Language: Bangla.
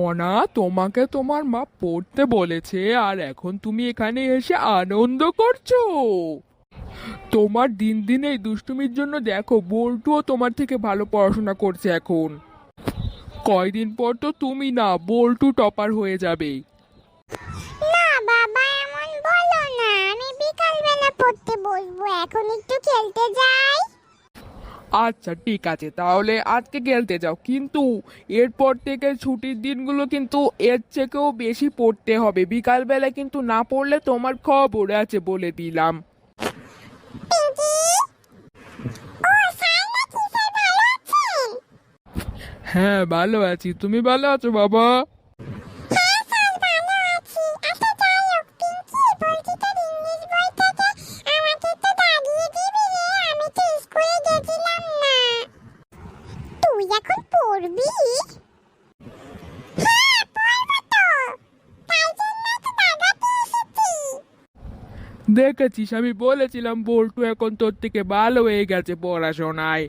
মনা, তোমাকে তোমার মা পড়তে বলেছে আর এখন তুমি এখানে এসে আনন্দ করছো? তোমার দিন দিন এই দুষ্টুমির জন্য দেখো বল্টুও তোমার থেকে ভালো পড়াশোনা করছে এখন। কয়দিন পর তো তুমি না, বল্টু টপার হয়ে যাবে। না বাবা, এমন বলো না। আমি বিকালবেলা পড়তে বসবো, এখন একটু খেলতে যাই। আচ্ছা ঠিক আছে, তাহলে আজকে খেলতে যাও, কিন্তু এরপর থেকে ছুটির দিনগুলো কিন্তু এর থেকেও বেশি পড়তে হবে। বিকালবেলা কিন্তু না পড়লে তোমার খবর আছে বলে দিলাম। পিঙ্কি, ও স্যার নাকি? স্যার ভালো আছেন? হ্যাঁ ভালো আছি, তুমি ভালো আছো বাবা? হ্যাঁ স্যার, ভালো আছি। আচ্ছা যাই হোক পিঙ্কি, বলছি তোর ইংলিশ বই থেকে আমাকে তো দাঁড়িয়ে দিবি রে, আমি তো স্কুলে গেছিলাম না। তুই এখন পড়বি? হ্যাঁ পড়বো তো, তাই জন্যই তো দাদাকে এসেছি। দেখেছিস, আমি বলেছিলাম বল্টু এখন তোর থেকে ভালো হয়ে গেছে পড়াশোনায়।